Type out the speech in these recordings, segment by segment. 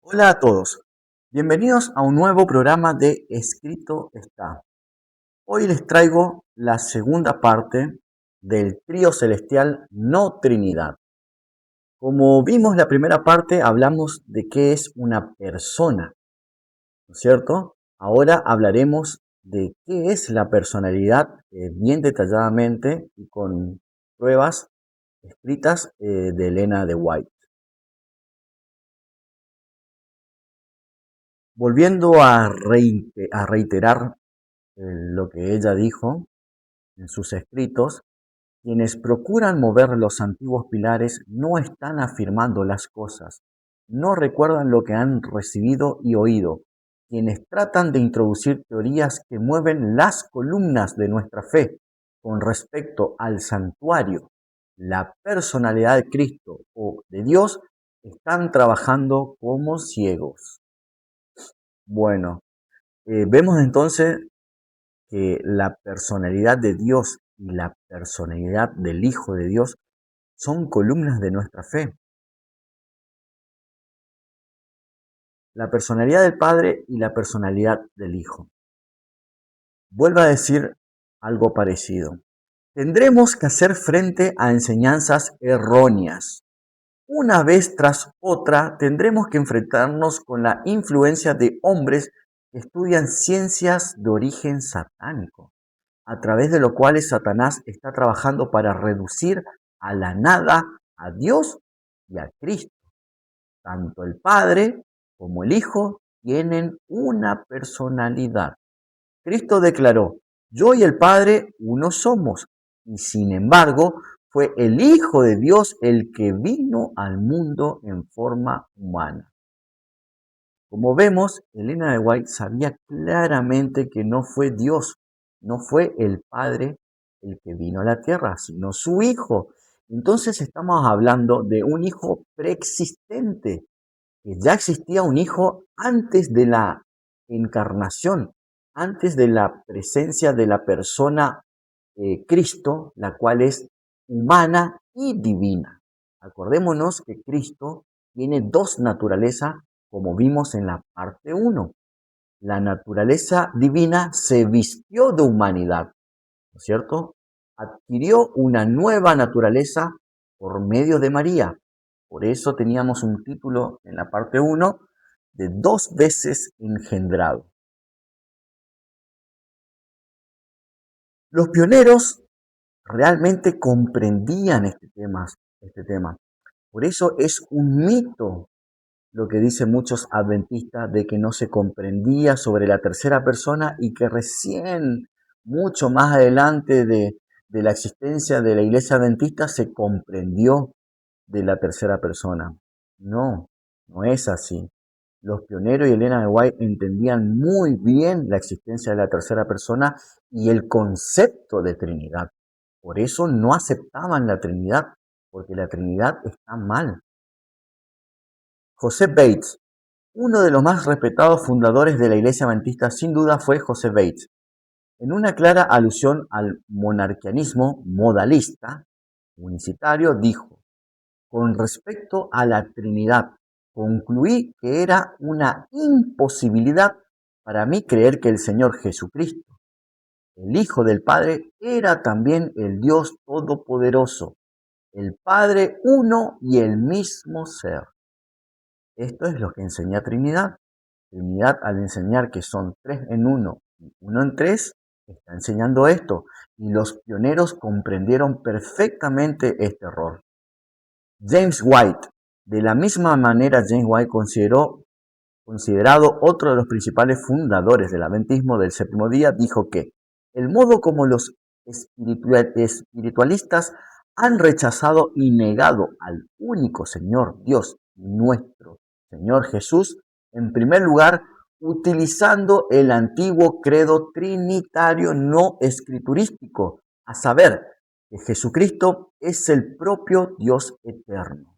Hola a todos, bienvenidos a un nuevo programa de Escrito está. Hoy les traigo la segunda parte del trío celestial no Trinidad. Como vimos la primera parte, hablamos de qué es una persona, ¿no es cierto? Ahora hablaremos de qué es la personalidad bien detalladamente y con pruebas escritas de Elena de White. Volviendo a reiterar lo que ella dijo en sus escritos, quienes procuran mover los antiguos pilares no están afirmando las cosas, no recuerdan lo que han recibido y oído. Quienes tratan de introducir teorías que mueven las columnas de nuestra fe con respecto al santuario, la personalidad de Cristo o de Dios, están trabajando como ciegos. Bueno, vemos entonces que la personalidad de Dios y la personalidad del Hijo de Dios son columnas de nuestra fe. La personalidad del Padre y la personalidad del Hijo. Vuelvo a decir algo parecido. Tendremos que hacer frente a enseñanzas erróneas. Una vez tras otra tendremos que enfrentarnos con la influencia de hombres que estudian ciencias de origen satánico, a través de lo cual Satanás está trabajando para reducir a la nada a Dios y a Cristo. Tanto el Padre como el Hijo tienen una personalidad. Cristo declaró, yo y el Padre uno somos, y sin embargo fue el Hijo de Dios el que vino al mundo en forma humana. Como vemos, Elena de White sabía claramente que no fue Dios, no fue el Padre el que vino a la tierra, sino su Hijo. Entonces estamos hablando de un Hijo preexistente, que ya existía un Hijo antes de la encarnación, antes de la presencia de la persona Cristo, la cual es humana y divina. Acordémonos que Cristo tiene dos naturalezas, como vimos en la parte 1. La naturaleza divina se vistió de humanidad, ¿no es cierto? Adquirió una nueva naturaleza por medio de María. Por eso teníamos un título en la parte 1 de 2 veces engendrado. Los pioneros realmente comprendían este tema. Por eso es un mito lo que dicen muchos adventistas de que no se comprendía sobre la tercera persona y que recién, mucho más adelante de la existencia de la iglesia adventista, se comprendió de la tercera persona. No, no es así. Los pioneros y Elena de White entendían muy bien la existencia de la tercera persona y el concepto de Trinidad. Por eso no aceptaban la Trinidad, porque la Trinidad está mal. Joseph Bates, uno de los más respetados fundadores de la Iglesia Adventista, sin duda fue Joseph Bates. En una clara alusión al monarquianismo modalista unicitario, dijo: con respecto a la Trinidad, concluí que era una imposibilidad para mí creer que el Señor Jesucristo, el Hijo del Padre, era también el Dios Todopoderoso, el Padre uno y el mismo ser. Esto es lo que enseña Trinidad. Trinidad, al enseñar que son tres en uno y uno en tres, está enseñando esto. Y los pioneros comprendieron perfectamente este error. James White, de la misma manera, James White considerado otro de los principales fundadores del adventismo del séptimo día, dijo que el modo como los espiritualistas han rechazado y negado al único Señor Dios, nuestro Señor Jesús, en primer lugar, utilizando el antiguo credo trinitario no escriturístico, a saber, que Jesucristo es el propio Dios eterno.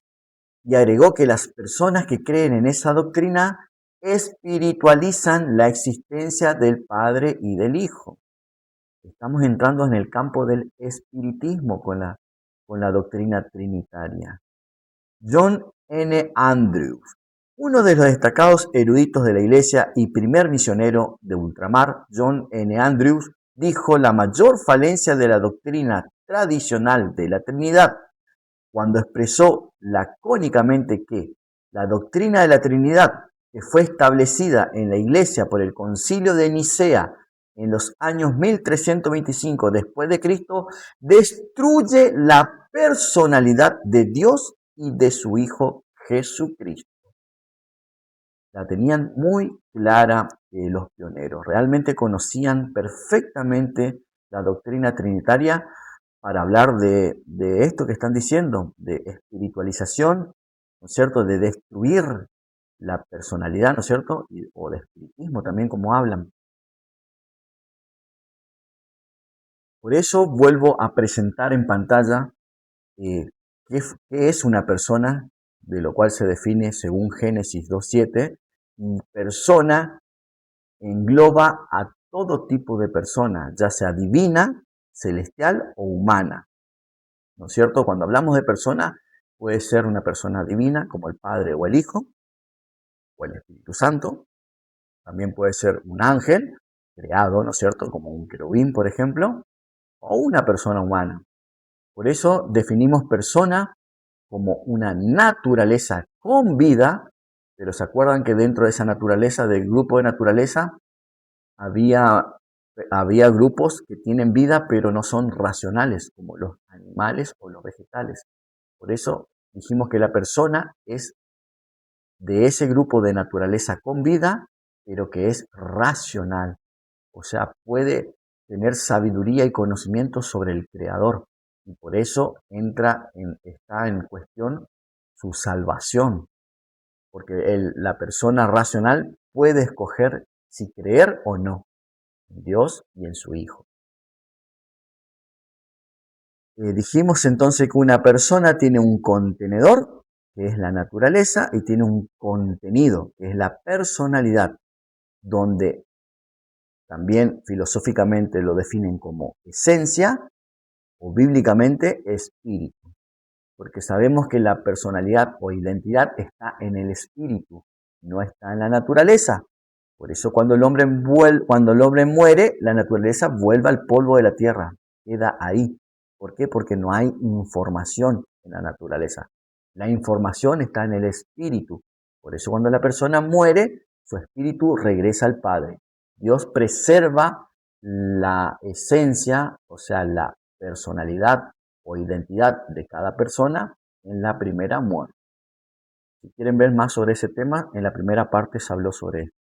Y agregó que las personas que creen en esa doctrina espiritualizan la existencia del Padre y del Hijo. Estamos entrando en el campo del espiritismo con la doctrina trinitaria. John N. Andrews, Uno de los destacados eruditos de la Iglesia y primer misionero de ultramar, John N. Andrews, dijo: la mayor falencia de la doctrina tradicional de la Trinidad, cuando expresó lacónicamente que la doctrina de la Trinidad, que fue establecida en la Iglesia por el Concilio de Nicea en los años 1325 después de Cristo, destruye la personalidad de Dios y de su Hijo Jesucristo. La tenían muy clara los pioneros, realmente conocían perfectamente la doctrina trinitaria para hablar de esto que están diciendo, de espiritualización, ¿no es cierto?, de destruir la personalidad, ¿no es cierto?, o de espiritismo también, como hablan. Por eso vuelvo a presentar en pantalla qué es una persona, de lo cual se define según Génesis 2.7, y persona engloba a todo tipo de persona, ya sea divina, celestial o humana. ¿No es cierto? Cuando hablamos de persona, puede ser una persona divina, como el Padre o el Hijo, o el Espíritu Santo. También puede ser un ángel creado, ¿no es cierto? Como un querubín, por ejemplo, o una persona humana. Por eso definimos persona como una naturaleza con vida, pero se acuerdan que dentro de esa naturaleza, del grupo de naturaleza, había grupos que tienen vida, pero no son racionales, como los animales o los vegetales. Por eso dijimos que la persona es de ese grupo de naturaleza con vida, pero que es racional. O sea, puede tener sabiduría y conocimiento sobre el Creador. Y por eso está en cuestión su salvación. Porque la persona racional puede escoger si creer o no en Dios y en su Hijo. Dijimos entonces que una persona tiene un contenedor, que es la naturaleza, y tiene un contenido, que es la personalidad, donde también filosóficamente lo definen como esencia o bíblicamente espíritu, porque sabemos que la personalidad o identidad está en el espíritu, no está en la naturaleza. Por eso cuando el hombre muere, la naturaleza vuelve al polvo de la tierra, queda ahí. ¿Por qué? Porque no hay información en la naturaleza. La información está en el espíritu. Por eso cuando la persona muere, su espíritu regresa al Padre. Dios preserva la esencia, o sea, la personalidad o identidad de cada persona en la primera muerte. Si quieren ver más sobre ese tema, en la primera parte se habló sobre esto.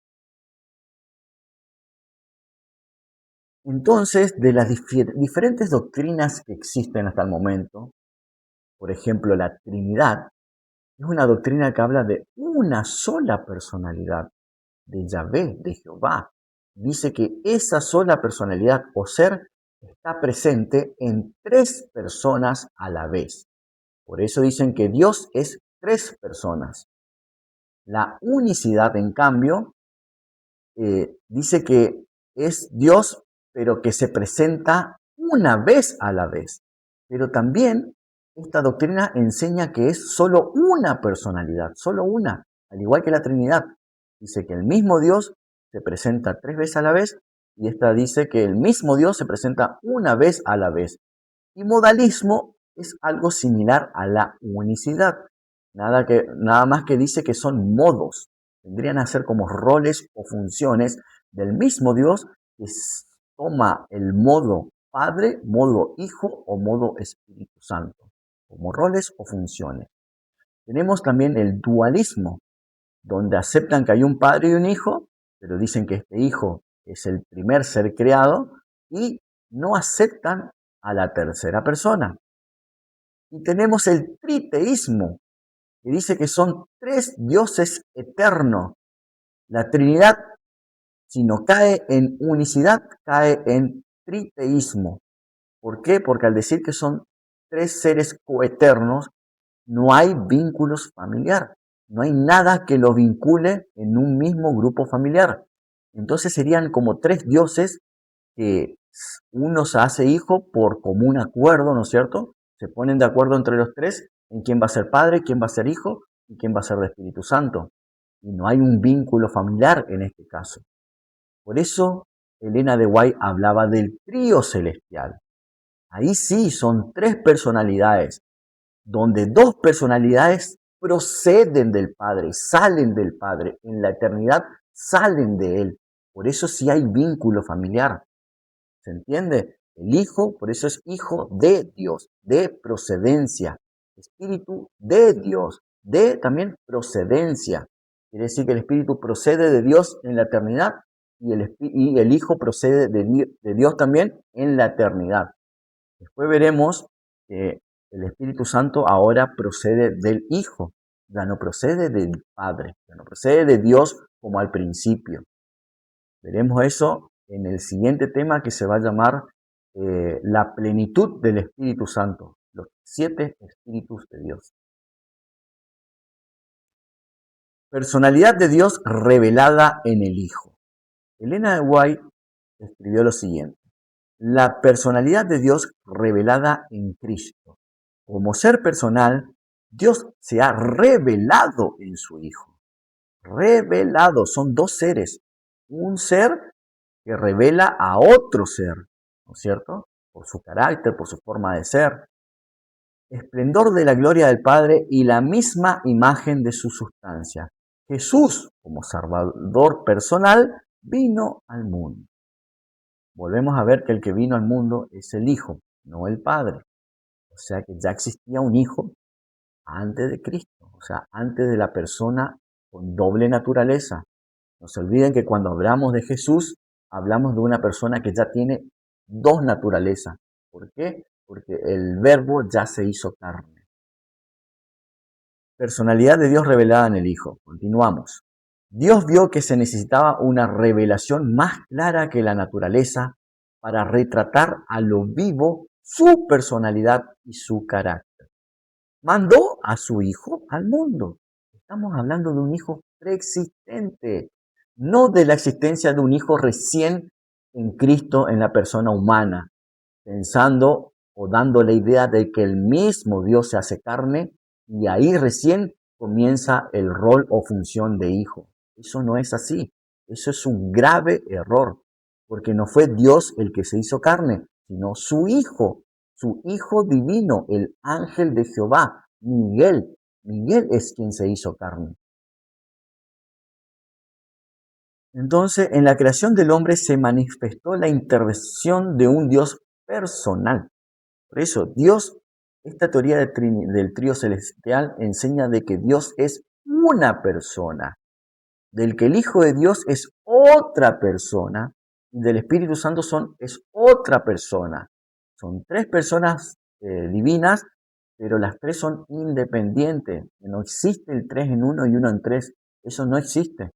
Entonces, de las diferentes doctrinas que existen hasta el momento, por ejemplo, la Trinidad, es una doctrina que habla de una sola personalidad, de Yahvé, de Jehová. Dice que esa sola personalidad o ser está presente en tres personas a la vez. Por eso dicen que Dios es tres personas. La unicidad, en cambio, dice que es Dios, pero que se presenta una vez a la vez. Pero también esta doctrina enseña que es solo una personalidad, solo una, al igual que la Trinidad. Dice que el mismo Dios se presenta tres veces a la vez, y esta dice que el mismo Dios se presenta una vez a la vez. Y modalismo es algo similar a la unicidad. Nada más que dice que son modos, vendrían a ser como roles o funciones del mismo Dios que toma el modo Padre, modo Hijo o modo Espíritu Santo, como roles o funciones. Tenemos también el dualismo, donde aceptan que hay un Padre y un Hijo, pero dicen que este Hijo es el primer ser creado y no aceptan a la tercera persona. Y tenemos el triteísmo, que dice que son tres dioses eternos. La Trinidad, si no cae en unicidad, cae en triteísmo. ¿Por qué? Porque al decir que son tres seres coeternos, no hay vínculos familiar. No hay nada que lo vincule en un mismo grupo familiar. Entonces serían como tres dioses que uno se hace hijo por común acuerdo, ¿no es cierto? Se ponen de acuerdo entre los tres en quién va a ser padre, quién va a ser hijo y quién va a ser de Espíritu Santo. y no hay un vínculo familiar en este caso. Por eso Elena de White hablaba del trío celestial. Ahí sí son tres personalidades, donde dos personalidades proceden del Padre, salen del Padre, en la eternidad salen de Él. Por eso sí hay vínculo familiar. ¿Se entiende? El Hijo, por eso es Hijo de Dios, de procedencia. Espíritu de Dios, de también procedencia. Quiere decir que el Espíritu procede de Dios en la eternidad y el Hijo procede de Dios también en la eternidad. Después veremos que el Espíritu Santo ahora procede del Hijo, ya no procede del Padre, ya no procede de Dios como al principio. Veremos eso en el siguiente tema que se va a llamar la plenitud del Espíritu Santo, los 7 Espíritus de Dios. Personalidad de Dios revelada en el Hijo. Elena de White escribió lo siguiente: la personalidad de Dios revelada en Cristo. Como ser personal, Dios se ha revelado en su Hijo. Revelado, son dos seres. Un ser que revela a otro ser, ¿no es cierto? Por su carácter, por su forma de ser. Esplendor de la gloria del Padre y la misma imagen de su sustancia. Jesús, como Salvador personal, vino al mundo. Volvemos a ver que el que vino al mundo es el Hijo, no el Padre. O sea que ya existía un Hijo antes de Cristo, o sea, antes de la persona con doble naturaleza. No se olviden que cuando hablamos de Jesús, hablamos de una persona que ya tiene dos naturalezas. ¿Por qué? Porque el Verbo ya se hizo carne. Personalidad de Dios revelada en el Hijo. Continuamos. Dios vio que se necesitaba una revelación más clara que la naturaleza para retratar a lo vivo su personalidad y su carácter. Mandó a su Hijo al mundo. Estamos hablando de un Hijo preexistente, no de la existencia de un Hijo recién en Cristo, en la persona humana, pensando o dando la idea de que el mismo Dios se hace carne y ahí recién comienza el rol o función de Hijo. Eso no es así. Eso es un grave error, porque no fue Dios el que se hizo carne, sino su Hijo divino, el ángel de Jehová, Miguel. Miguel es quien se hizo carne. Entonces, en la creación del hombre se manifestó la intervención de un Dios personal. Por eso, Dios, esta teoría del trío celestial enseña de que Dios es una persona, del que el Hijo de Dios es otra persona y del Espíritu Santo es otra persona. Son tres personas divinas, pero las tres son independientes. No existe el tres en uno y uno en tres. Eso no existe.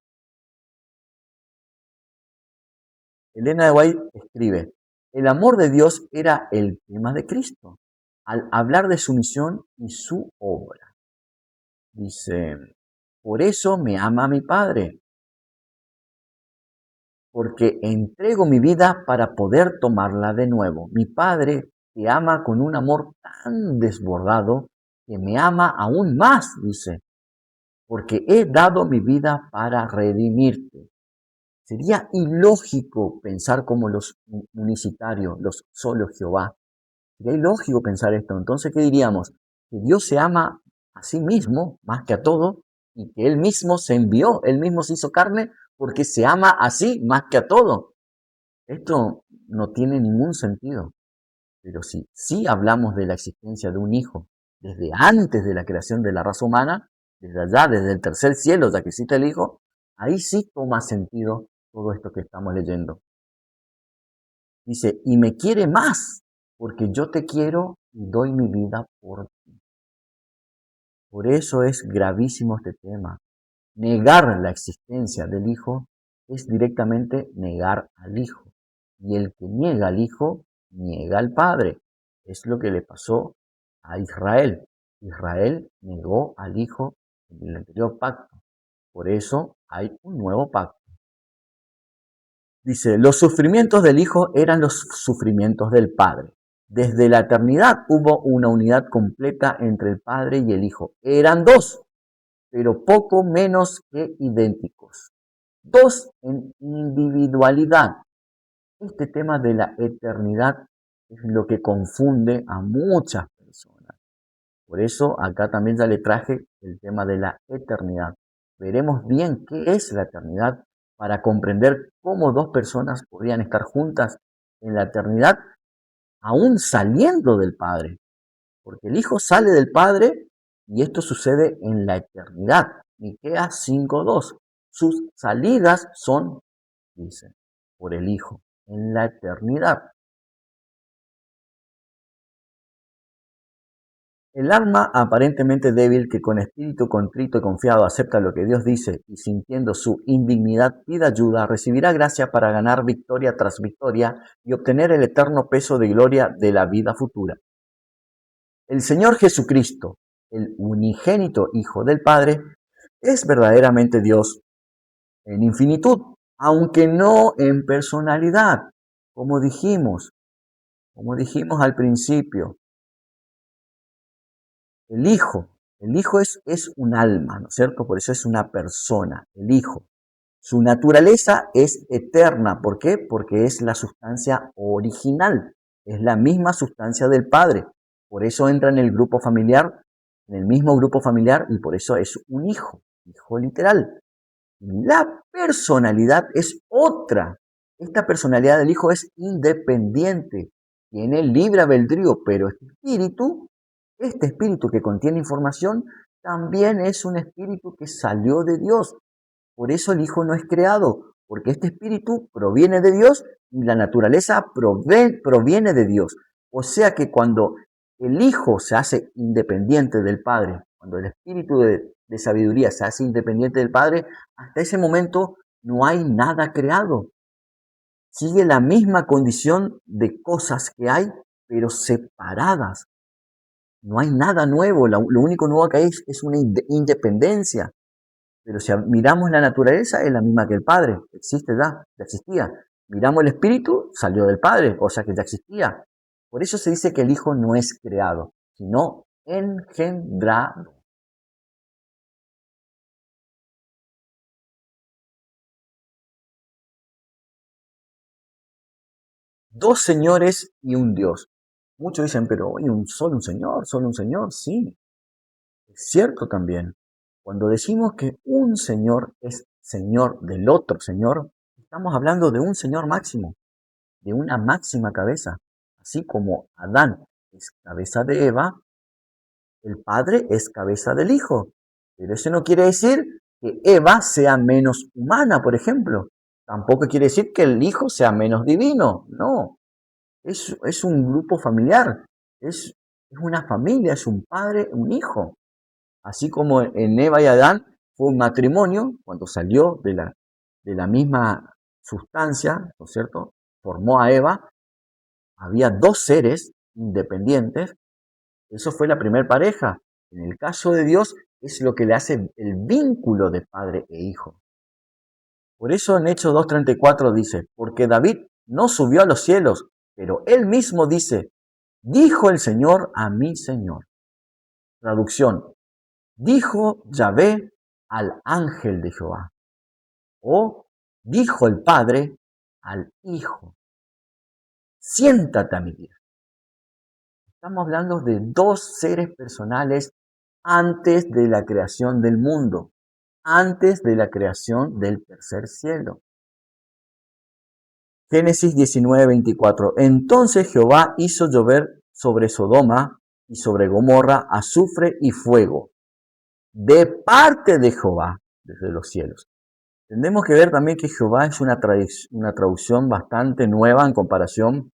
Elena de White escribe: el amor de Dios era el tema de Cristo, al hablar de su misión y su obra. Dice: por eso me ama mi Padre, porque entrego mi vida para poder tomarla de nuevo. Mi Padre te ama con un amor tan desbordado que me ama aún más, dice, porque he dado mi vida para redimirte. Sería ilógico pensar como los unicitarios, los solos Jehová. Sería ilógico pensar esto. Entonces, ¿qué diríamos? Que Dios se ama a sí mismo más que a todo y que Él mismo se envió, Él mismo se hizo carne porque se ama a sí más que a todo. Esto no tiene ningún sentido. Pero sí hablamos de la existencia de un hijo desde antes de la creación de la raza humana, desde allá, desde el tercer cielo, ya que existe el hijo, ahí sí toma sentido todo esto que estamos leyendo. Dice: y me quiere más, porque yo te quiero y doy mi vida por ti. Por eso es gravísimo este tema. Negar la existencia del Hijo es directamente negar al Hijo. Y el que niega al Hijo, niega al Padre. Es lo que le pasó a Israel. Israel negó al Hijo en el anterior pacto. Por eso hay un nuevo pacto. Dice: los sufrimientos del Hijo eran los sufrimientos del Padre. Desde la eternidad hubo una unidad completa entre el Padre y el Hijo. Eran dos, pero poco menos que idénticos. Dos en individualidad. Este tema de la eternidad es lo que confunde a muchas personas. Por eso acá también ya le traje el tema de la eternidad. Veremos bien qué es la eternidad para comprender cómo dos personas podrían estar juntas en la eternidad, aún saliendo del Padre. Porque el Hijo sale del Padre y esto sucede en la eternidad. Miqueas 5:2. Sus salidas son, dice, por el Hijo, en la eternidad. El alma aparentemente débil que con espíritu contrito y confiado acepta lo que Dios dice y sintiendo su indignidad pide ayuda, recibirá gracia para ganar victoria tras victoria y obtener el eterno peso de gloria de la vida futura. El Señor Jesucristo, el unigénito Hijo del Padre, es verdaderamente Dios en infinitud, aunque no en personalidad, como dijimos al principio. El Hijo, el Hijo es un alma, ¿no es cierto? Por eso es una persona, el Hijo. Su naturaleza es eterna. ¿Por qué? Porque es la sustancia original, es la misma sustancia del Padre. Por eso entra en el grupo familiar, en el mismo grupo familiar, y por eso es un hijo, hijo literal. La personalidad es otra. Esta personalidad del Hijo es independiente, tiene libre albedrío, pero este espíritu que contiene información, también es un espíritu que salió de Dios. Por eso el Hijo no es creado, porque este espíritu proviene de Dios y la naturaleza proviene de Dios. O sea que cuando el Hijo se hace independiente del Padre, cuando el espíritu de sabiduría se hace independiente del Padre, hasta ese momento no hay nada creado. Sigue la misma condición de cosas que hay, pero separadas. No hay nada nuevo, lo único nuevo que hay es una independencia. Pero si miramos la naturaleza, es la misma que el Padre, existe ya existía. Miramos el Espíritu, salió del Padre, o sea que ya existía. Por eso se dice que el Hijo no es creado, sino engendrado. Dos señores y un Dios. Muchos dicen, pero oye, solo un Señor, sí, es cierto también. Cuando decimos que un Señor es Señor del otro Señor, estamos hablando de un Señor máximo, de una máxima cabeza. Así como Adán es cabeza de Eva, el Padre es cabeza del Hijo. Pero eso no quiere decir que Eva sea menos humana, por ejemplo. Tampoco quiere decir que el Hijo sea menos divino. No, es un grupo familiar, es una familia, es un padre, un hijo. Así como en Eva y Adán fue un matrimonio, cuando salió de la misma sustancia, ¿no es cierto? Formó a Eva, había dos seres independientes, eso fue la primera pareja. En el caso de Dios es lo que le hace el vínculo de padre e hijo. Por eso en Hechos 2:34 dice, porque David no subió a los cielos, pero él mismo dice, dijo el Señor a mi Señor. Traducción, dijo Yahvé al ángel de Jehová. O dijo el Padre al Hijo, siéntate a mi diestra. Estamos hablando de dos seres personales antes de la creación del mundo, antes de la creación del tercer cielo. Génesis 19:24. Entonces Jehová hizo llover sobre Sodoma y sobre Gomorra azufre y fuego, de parte de Jehová, desde los cielos. Tenemos que ver también que Jehová es una traducción bastante nueva en comparación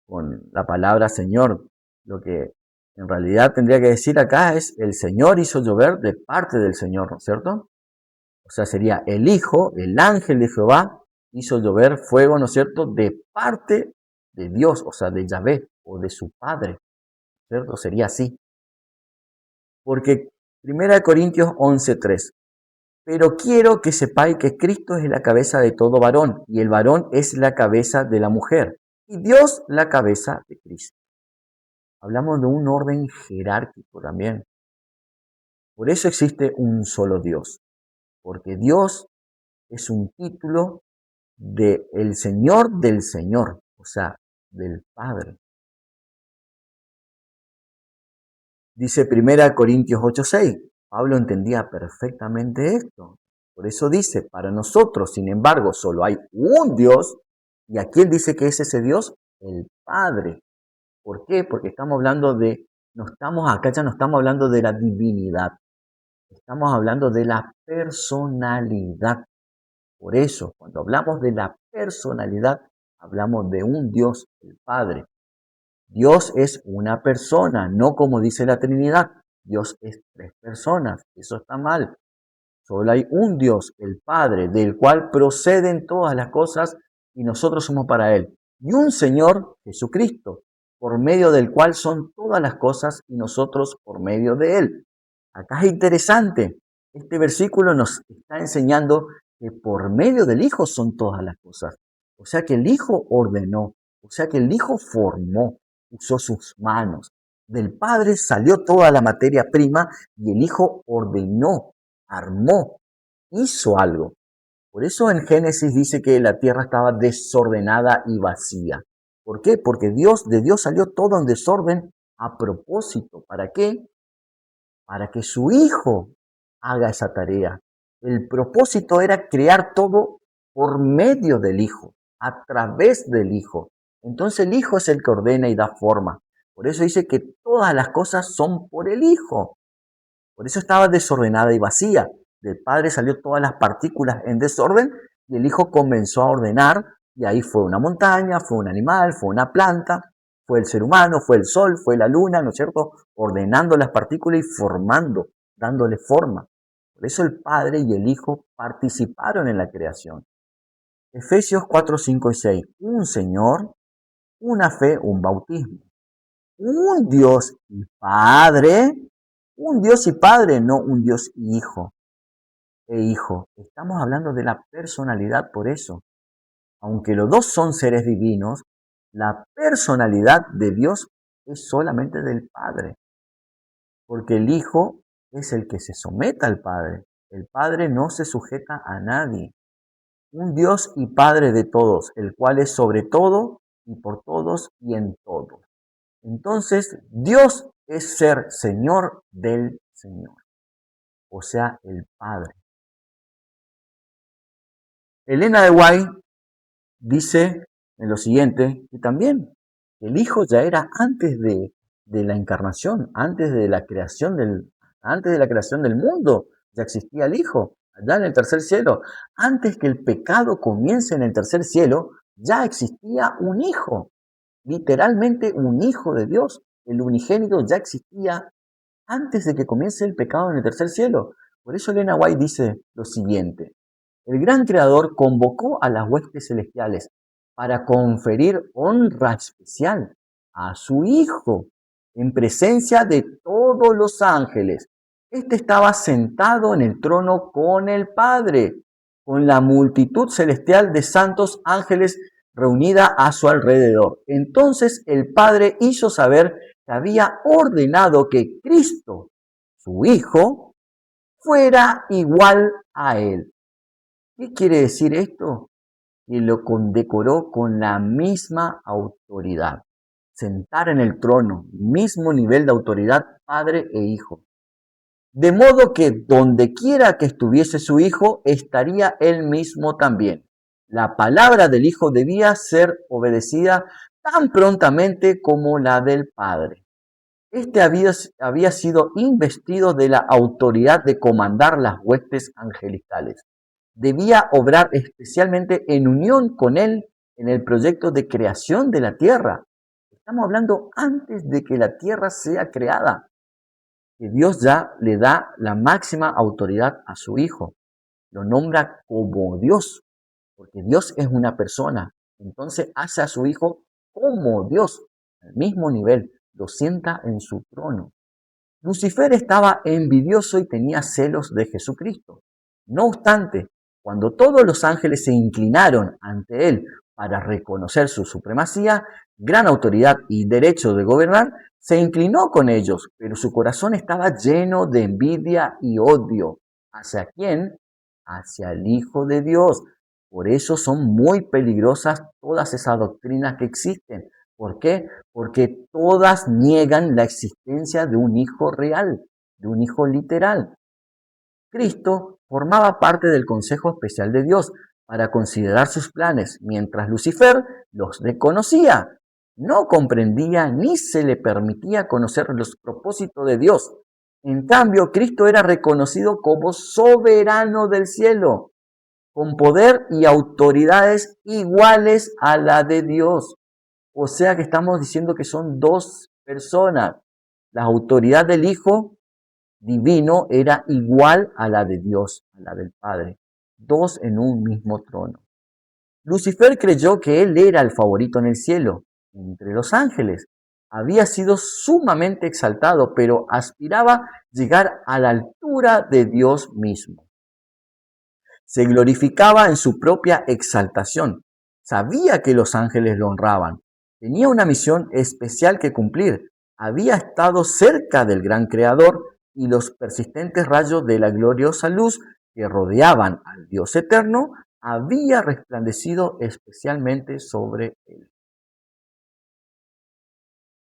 con la palabra Señor. Lo que en realidad tendría que decir acá es el Señor hizo llover de parte del Señor, ¿no es cierto? O sea, sería el Hijo, el ángel de Jehová, hizo llover fuego, ¿no es cierto?, de parte de Dios, o sea, de Yahvé o de su Padre, ¿cierto? Sería así. Porque 1 Corintios 11:3, pero quiero que sepáis que Cristo es la cabeza de todo varón, y el varón es la cabeza de la mujer, y Dios la cabeza de Cristo. Hablamos de un orden jerárquico también. Por eso existe un solo Dios, porque Dios es un título de el Señor del Señor, o sea, del Padre. Dice 1 Corintios 8:6. Pablo entendía perfectamente esto. Por eso dice, para nosotros, sin embargo, solo hay un Dios. ¿Y a quién dice que es ese Dios? El Padre. ¿Por qué? Porque estamos hablando acá ya no estamos hablando de la divinidad, estamos hablando de la personalidad. Por eso, cuando hablamos de la personalidad, hablamos de un Dios, el Padre. Dios es una persona, no como dice la Trinidad. Dios es tres personas. Eso está mal. Solo hay un Dios, el Padre, del cual proceden todas las cosas y nosotros somos para Él. Y un Señor, Jesucristo, por medio del cual son todas las cosas y nosotros por medio de Él. Acá es interesante. Este versículo nos está enseñando que por medio del Hijo son todas las cosas. O sea que el Hijo ordenó, o sea que el Hijo formó, usó sus manos. Del Padre salió toda la materia prima y el Hijo ordenó, armó, hizo algo. Por eso en Génesis dice que la tierra estaba desordenada y vacía. ¿Por qué? Porque de Dios salió todo en desorden a propósito. ¿Para qué? Para que su Hijo haga esa tarea. El propósito era crear todo por medio del Hijo, a través del Hijo. Entonces el Hijo es el que ordena y da forma. Por eso dice que todas las cosas son por el Hijo. Por eso estaba desordenada y vacía. Del Padre salió todas las partículas en desorden y el Hijo comenzó a ordenar y ahí fue una montaña, fue un animal, fue una planta, fue el ser humano, fue el sol, fue la luna, ¿no es cierto? Ordenando las partículas y formando, dándole forma. Por eso el Padre y el Hijo participaron en la creación. Efesios 4, 5 y 6. Un Señor, una fe, un bautismo. Un Dios y Padre, un Dios y Padre, no un Dios y Hijo e Hijo. Estamos hablando de la personalidad por eso. Aunque los dos son seres divinos, la personalidad de Dios es solamente del Padre. Porque el Hijo es el que se somete al Padre. El Padre no se sujeta a nadie. Un Dios y Padre de todos, el cual es sobre todo y por todos y en todos. Entonces, Dios es ser Señor del Señor, o sea, el Padre. Elena de White dice en lo siguiente, que también el Hijo ya era antes de la encarnación, antes de la creación del mundo, ya existía el Hijo, allá en el tercer cielo. Antes que el pecado comience en el tercer cielo, ya existía un Hijo, literalmente un Hijo de Dios. El unigénito ya existía antes de que comience el pecado en el tercer cielo. Por eso Elena White dice lo siguiente: el gran creador convocó a las huestes celestiales para conferir honra especial a su Hijo en presencia de todos los ángeles. Este estaba sentado en el trono con el Padre, con la multitud celestial de santos ángeles reunida a su alrededor. Entonces el Padre hizo saber que había ordenado que Cristo, su Hijo, fuera igual a él. ¿Qué quiere decir esto? Que lo condecoró con la misma autoridad. Sentar en el trono, mismo nivel de autoridad, padre e hijo. De modo que donde quiera que estuviese su hijo, estaría él mismo también. La palabra del hijo debía ser obedecida tan prontamente como la del padre. Este había sido investido de la autoridad de comandar las huestes angelicales. Debía obrar especialmente en unión con él en el proyecto de creación de la tierra. Estamos hablando antes de que la tierra sea creada, que Dios ya le da la máxima autoridad a su Hijo. Lo nombra como Dios, porque Dios es una persona. Entonces hace a su Hijo como Dios, al mismo nivel, lo sienta en su trono. Lucifer estaba envidioso y tenía celos de Jesucristo. No obstante, cuando todos los ángeles se inclinaron ante él para reconocer su supremacía, gran autoridad y derecho de gobernar, Se inclinó con ellos, pero su corazón estaba lleno de envidia y odio. ¿Hacia quién? Hacia el Hijo de Dios. Por eso son muy peligrosas todas esas doctrinas que existen. ¿Por qué? Porque todas niegan la existencia de un Hijo real, de un Hijo literal. Cristo formaba parte del Consejo Especial de Dios para considerar sus planes, mientras Lucifer los desconocía. No comprendía ni se le permitía conocer los propósitos de Dios. En cambio, Cristo era reconocido como soberano del cielo, con poder y autoridades iguales a la de Dios. O sea que estamos diciendo que son dos personas. La autoridad del Hijo divino era igual a la de Dios, a la del Padre. Dos en un mismo trono. Lucifer creyó que él era el favorito en el cielo, entre los ángeles. Había sido sumamente exaltado, pero aspiraba llegar a la altura de Dios mismo. Se glorificaba en su propia exaltación. Sabía que los ángeles lo honraban. Tenía una misión especial que cumplir. Había estado cerca del gran Creador y los persistentes rayos de la gloriosa luz que rodeaban al Dios eterno había resplandecido especialmente sobre él.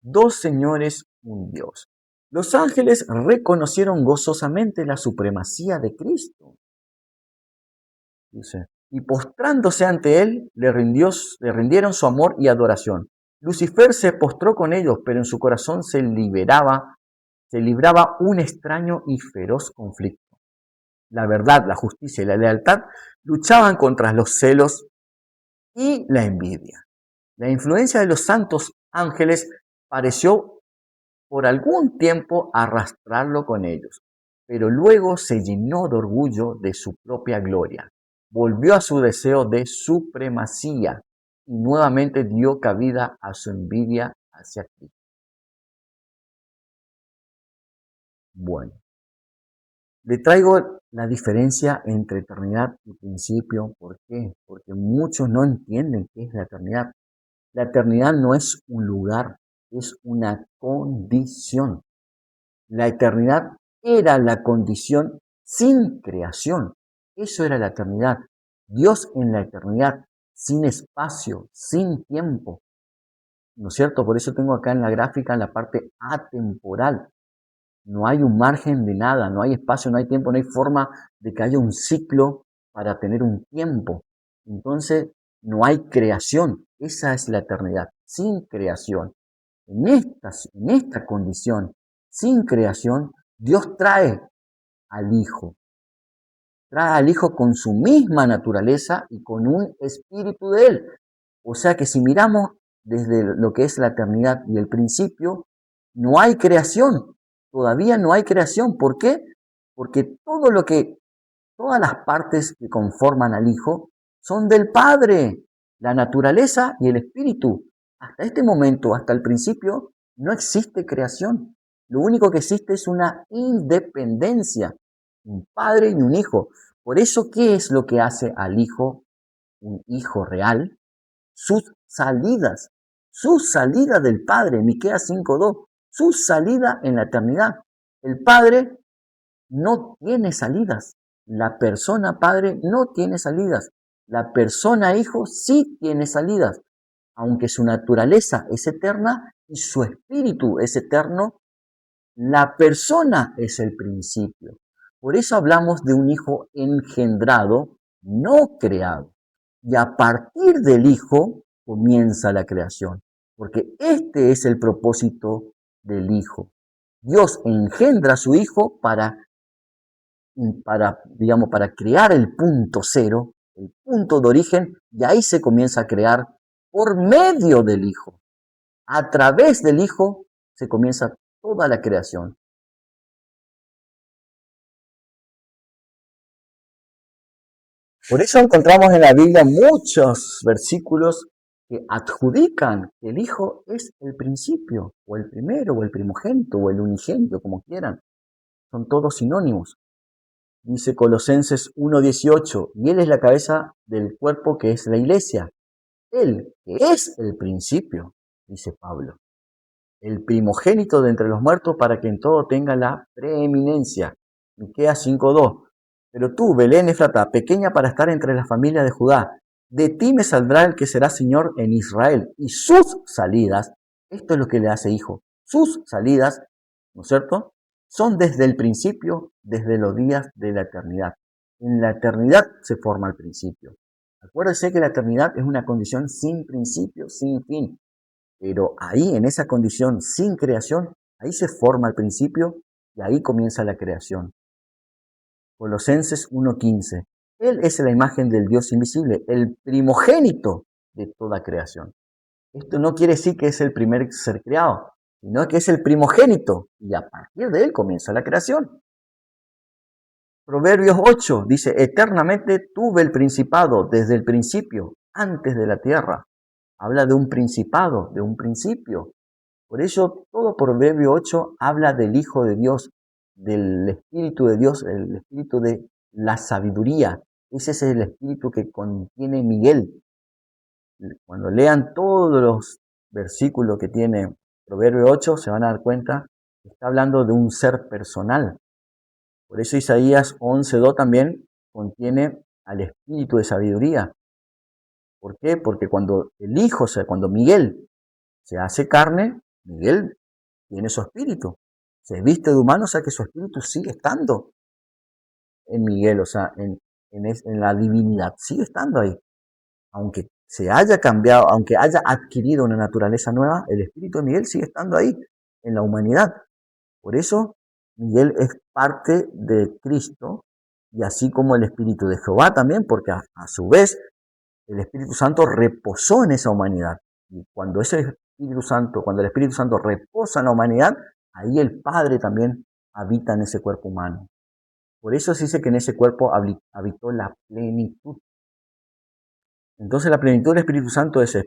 Dos señores, un Dios. Los ángeles reconocieron gozosamente la supremacía de Cristo. Dice, y postrándose ante él, le rindieron su amor y adoración. Lucifer se postró con ellos, pero en su corazón se libraba un extraño y feroz conflicto. La verdad, la justicia y la lealtad luchaban contra los celos y la envidia. La influencia de los santos ángeles pareció por algún tiempo arrastrarlo con ellos, pero luego se llenó de orgullo de su propia gloria. Volvió a su deseo de supremacía y nuevamente dio cabida a su envidia hacia Cristo. Bueno, le traigo la diferencia entre eternidad y principio. ¿Por qué? Porque muchos no entienden qué es la eternidad. La eternidad no es un lugar, es una condición. La eternidad era la condición sin creación. Eso era la eternidad. Dios en la eternidad, sin espacio, sin tiempo. ¿No es cierto? Por eso tengo acá en la gráfica la parte atemporal. No hay un margen de nada, no hay espacio, no hay tiempo, no hay forma de que haya un ciclo para tener un tiempo. Entonces, no hay creación. Esa es la eternidad, sin creación. En esta condición, sin creación, Dios trae al Hijo con su misma naturaleza y con un espíritu de Él. O sea que si miramos desde lo que es la eternidad y el principio, no hay creación, todavía no hay creación. ¿Por qué? Porque todas las partes que conforman al Hijo son del Padre, la naturaleza y el espíritu. Hasta este momento, hasta el principio, no existe creación. Lo único que existe es una independencia, un padre y un hijo. Por eso, ¿qué es lo que hace al Hijo un hijo real? Sus salidas del Padre, Miqueas 5:2, su salida en la eternidad. El Padre no tiene salidas. La persona Padre no tiene salidas. La persona Hijo sí tiene salidas. Aunque su naturaleza es eterna y su espíritu es eterno, la persona es el principio. Por eso hablamos de un Hijo engendrado, no creado. Y a partir del Hijo comienza la creación, porque este es el propósito del Hijo. Dios engendra a su Hijo digamos, para crear el punto cero, el punto de origen, y ahí se comienza a crear por medio del Hijo. A través del Hijo se comienza toda la creación. Por eso encontramos en la Biblia muchos versículos que adjudican que el Hijo es el principio, o el primero, o el primogénito, o el unigénito, como quieran. Son todos sinónimos. Dice Colosenses 1:18, y Él es la cabeza del cuerpo que es la iglesia. Él, que es el principio, dice Pablo. el primogénito de entre los muertos, para que en todo tenga la preeminencia. Miqueas 5:2. Pero tú, Belén Efrata, pequeña para estar entre las familias de Judá, de ti me saldrá el que será Señor en Israel, y sus salidas, esto es lo que le hace hijo, sus salidas, ¿no es cierto?, son desde el principio, desde los días de la eternidad. En la eternidad se forma el principio. Acuérdese que la eternidad es una condición sin principio, sin fin. Pero ahí, en esa condición sin creación, ahí se forma el principio y ahí comienza la creación. Colosenses 1:15. Él es la imagen del Dios invisible, el primogénito de toda creación. Esto no quiere decir que es el primer ser creado, sino que es el primogénito y a partir de él comienza la creación. Proverbios 8 dice, eternamente tuve el principado desde el principio, antes de la tierra. Habla de un principado, de un principio. Por ello, todo Proverbio 8 habla del Hijo de Dios, del Espíritu de Dios, el Espíritu de la sabiduría. Ese es el Espíritu que contiene Miguel. Cuando lean todos los versículos que tiene Proverbio 8, se van a dar cuenta que está hablando de un ser personal. Por eso Isaías 11:2 también contiene al Espíritu de sabiduría. ¿Por qué? Porque cuando el Hijo, o sea, cuando Miguel se hace carne, Miguel tiene su espíritu. Se viste de humano, o sea que su espíritu sigue estando en Miguel, o sea, en la divinidad, sigue estando ahí. Aunque se haya cambiado, aunque haya adquirido una naturaleza nueva, el espíritu de Miguel sigue estando ahí, en la humanidad. Por eso, Miguel es parte de Cristo, y así como el espíritu de Jehová también, porque a su vez el Espíritu Santo reposó en esa humanidad. Y cuando cuando el Espíritu Santo reposa en la humanidad, ahí el Padre también habita en ese cuerpo humano. Por eso se dice que en ese cuerpo habitó la plenitud. Entonces la plenitud del Espíritu Santo es el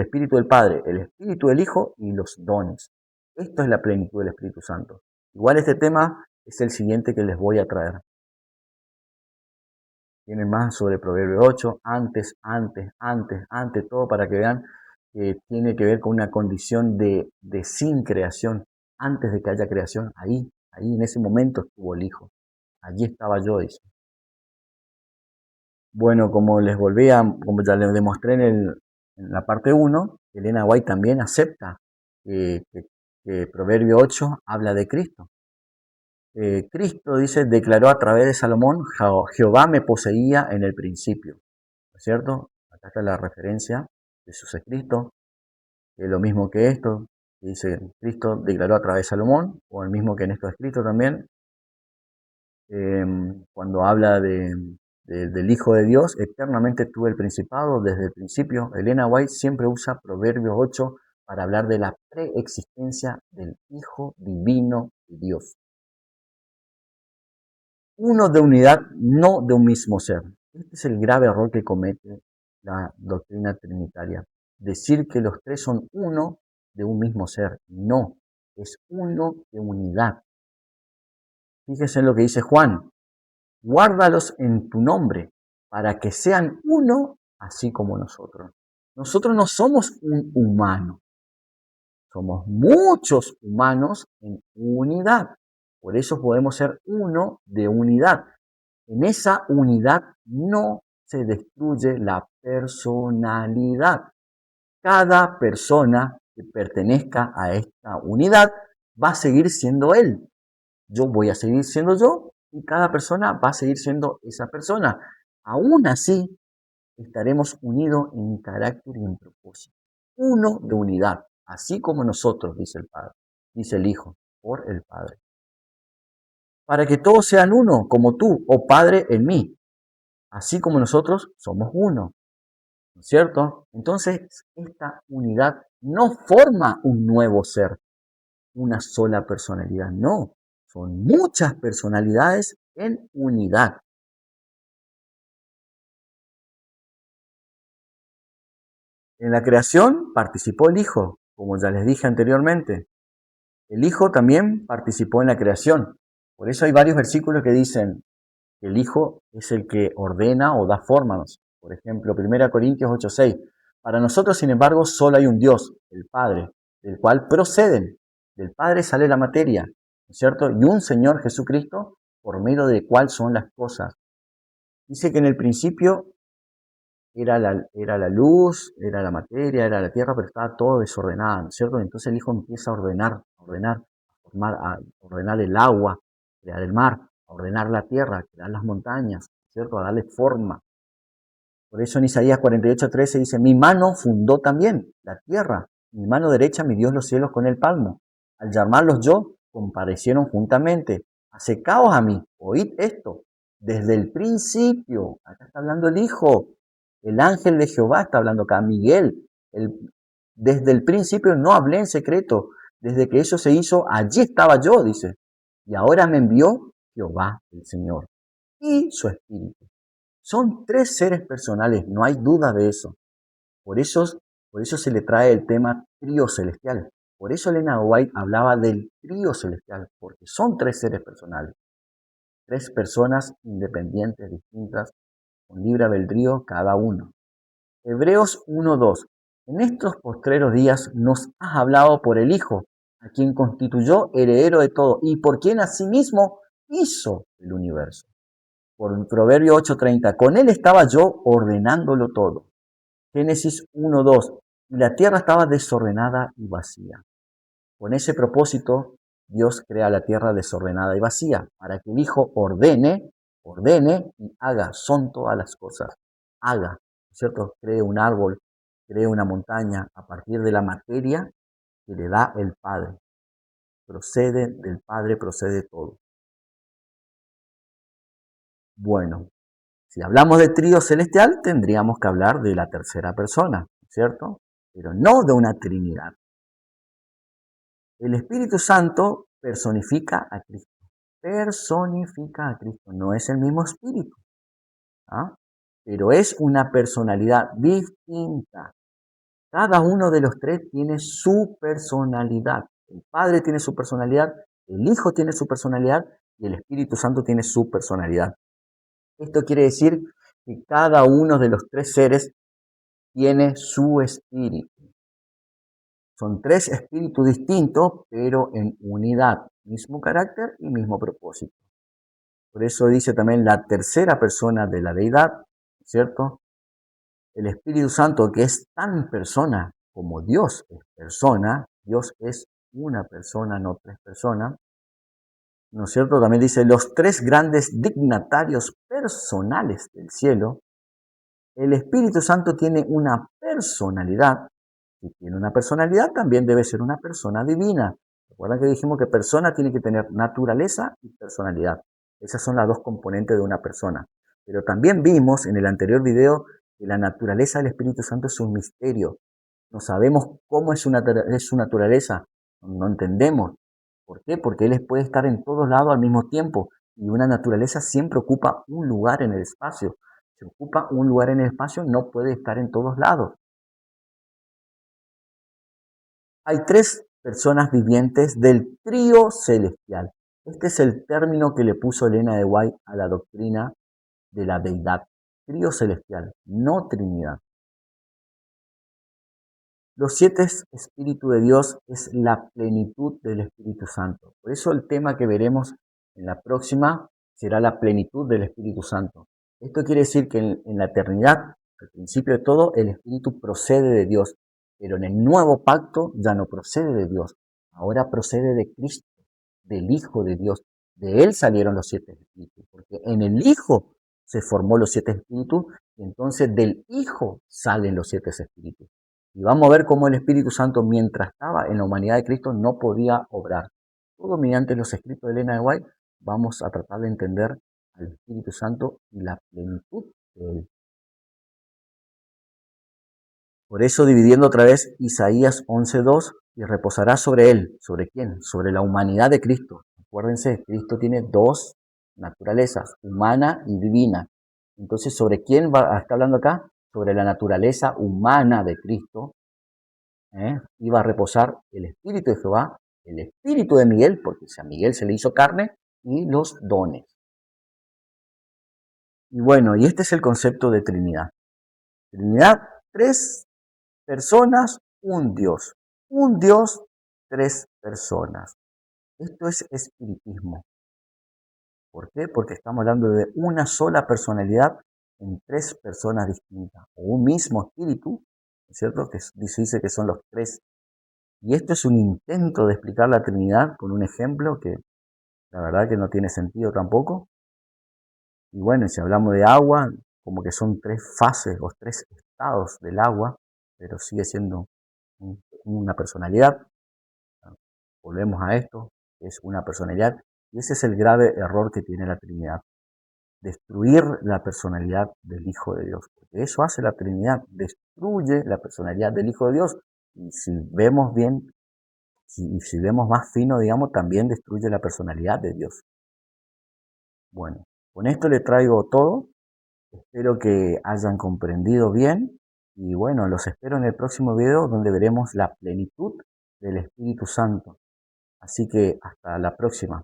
Espíritu del Padre, el Espíritu del Hijo y los dones. Esto es la plenitud del Espíritu Santo. Igual este tema es el siguiente que les voy a traer. Tienen más sobre Proverbio 8, antes, todo para que vean que tiene que ver con una condición de sin creación. Antes de que haya creación, ahí en ese momento estuvo el Hijo. Allí estaba yo, dice. Bueno, como como ya les demostré en la parte 1, Elena White también acepta que Proverbio 8 habla de Cristo. Cristo, dice, declaró a través de Salomón, Jehová me poseía en el principio. ¿No es cierto? Acá está la referencia de sus escritos, que es lo mismo que esto, que dice Cristo declaró a través de Salomón, o el mismo que en estos escritos también, cuando habla del Hijo de Dios, eternamente tuve el principado desde el principio. Elena White siempre usa Proverbios 8 para hablar de la preexistencia del Hijo divino de Dios. Uno de unidad, no de un mismo ser. Este es el grave error que comete la doctrina trinitaria. Decir que los tres son uno de un mismo ser. No, es uno de unidad. Fíjese en lo que dice Juan. Guárdalos en tu nombre, para que sean uno, así como nosotros. Nosotros no somos un humano. Somos muchos humanos en unidad. Por eso podemos ser uno de unidad. En esa unidad no se destruye la personalidad. Cada persona que pertenezca a esta unidad va a seguir siendo él. Yo voy a seguir siendo yo y cada persona va a seguir siendo esa persona. Aún así, estaremos unidos en carácter y en propósito. Uno de unidad, así como nosotros, dice el Padre, dice el Hijo, por el Padre. Para que todos sean uno, como tú, oh Padre, en mí, así como nosotros somos uno. ¿No es cierto? Entonces, esta unidad no forma un nuevo ser, una sola personalidad, no. Son muchas personalidades en unidad. En la creación participó el Hijo, como ya les dije anteriormente. El Hijo también participó en la creación. Por eso hay varios versículos que dicen que el Hijo es el que ordena o da formas. Por ejemplo, 1 Corintios 8:6. Para nosotros, sin embargo, solo hay un Dios, el Padre, del cual proceden. Del Padre sale la materia, ¿no es cierto? Y un Señor Jesucristo, por medio del cual son las cosas. Dice que en el principio era la luz, era la materia, era la tierra, pero estaba todo desordenado, ¿no es cierto? Entonces el Hijo empieza a ordenar el agua, crear el mar, a ordenar la tierra, crear las montañas, ¿no es cierto? A darle forma. Por eso en Isaías 48:13 dice, mi mano fundó también la tierra, mi mano derecha midió los cielos con el palmo. Al llamarlos yo, comparecieron juntamente. Acercaos a mí, oíd esto. Desde el principio, acá está hablando el Hijo, el ángel de Jehová está hablando acá, Miguel. Desde el principio no hablé en secreto, desde que eso se hizo, allí estaba yo, dice. Y ahora me envió Jehová, el Señor, y su Espíritu. Son tres seres personales, no hay duda de eso. Por eso, por eso se le trae el tema trío celestial. Por eso Elena White hablaba del trío celestial, porque son tres seres personales. Tres personas independientes, distintas, con libre albedrío cada uno. Hebreos 1:2. En estos postreros días nos has hablado por el Hijo, a quien constituyó heredero de todo y por quien asimismo hizo el universo. Por Proverbio 8:30, con él estaba yo ordenándolo todo. Génesis 1:2, y la tierra estaba desordenada y vacía. Con ese propósito, Dios crea la tierra desordenada y vacía, para que el Hijo ordene y haga, son todas las cosas. Haga, ¿cierto? Cree un árbol, cree una montaña a partir de la materia que le da el Padre. Procede del Padre, procede todo. Bueno, si hablamos de trío celestial, tendríamos que hablar de la tercera persona, ¿cierto? Pero no de una Trinidad. El Espíritu Santo personifica a Cristo. Personifica a Cristo. No es el mismo Espíritu, ¿ah? Pero es una personalidad distinta. Cada uno de los tres tiene su personalidad. El Padre tiene su personalidad, el Hijo tiene su personalidad y el Espíritu Santo tiene su personalidad. Esto quiere decir que cada uno de los tres seres tiene su espíritu. Son tres espíritus distintos, pero en unidad, mismo carácter y mismo propósito. Por eso dice también la tercera persona de la deidad, ¿cierto? El Espíritu Santo, que es tan persona como Dios es persona, Dios es una persona, no tres personas, ¿no es cierto? También dice los tres grandes dignatarios personales del cielo. El Espíritu Santo tiene una personalidad. Si tiene una personalidad, también debe ser una persona divina. Recuerdan que dijimos que persona tiene que tener naturaleza y personalidad. Esas son las dos componentes de una persona. Pero también vimos en el anterior video que la naturaleza del Espíritu Santo es un misterio. No sabemos cómo es su naturaleza. No entendemos. ¿Por qué? Porque Él puede estar en todos lados al mismo tiempo. Y una naturaleza siempre ocupa un lugar en el espacio. Si ocupa un lugar en el espacio, no puede estar en todos lados. Hay tres personas vivientes del trío celestial. Este es el término que le puso Elena de White a la doctrina de la deidad. Trío celestial, no Trinidad. Los siete espíritus de Dios es la plenitud del Espíritu Santo. Por eso el tema que veremos en la próxima será la plenitud del Espíritu Santo. Esto quiere decir que en la eternidad, al principio de todo, el Espíritu procede de Dios, pero en el nuevo pacto ya no procede de Dios, ahora procede de Cristo, del Hijo de Dios. De Él salieron los siete espíritus, porque en el Hijo se formó los siete espíritus y entonces del Hijo salen los siete espíritus. Y vamos a ver cómo el Espíritu Santo, mientras estaba en la humanidad de Cristo, no podía obrar. Todo mediante los escritos de Elena de White, vamos a tratar de entender al Espíritu Santo y la plenitud de Él. Por eso, dividiendo otra vez Isaías 11:2, y reposará sobre Él. ¿Sobre quién? Sobre la humanidad de Cristo. Acuérdense, Cristo tiene dos naturalezas, humana y divina. Entonces, ¿sobre quién está hablando acá? Sobre la naturaleza humana de Cristo. Iba a reposar el Espíritu de Jehová, el Espíritu de Miguel, porque a Miguel se le hizo carne, y los dones. Y bueno, y este es el concepto de Trinidad. Trinidad, tres personas, un Dios. un Dios, tres personas. Esto es espiritismo. ¿Por qué? Porque estamos hablando de una sola personalidad en tres personas distintas, o un mismo espíritu, ¿es cierto? Que dice que son los tres. Y esto es un intento de explicar la Trinidad con un ejemplo que la verdad que no tiene sentido tampoco. Y bueno, si hablamos de agua, como que son tres fases o tres estados del agua, pero sigue siendo una personalidad. Volvemos a esto, es una personalidad. Y ese es el grave error que tiene la Trinidad. Destruir la personalidad del Hijo de Dios. Porque eso hace la Trinidad, destruye la personalidad del Hijo de Dios. Y si vemos bien, si vemos más fino, digamos, también destruye la personalidad de Dios. Bueno, con esto le traigo todo. Espero que hayan comprendido bien. Y bueno, los espero en el próximo video donde veremos la plenitud del Espíritu Santo. Así que hasta la próxima.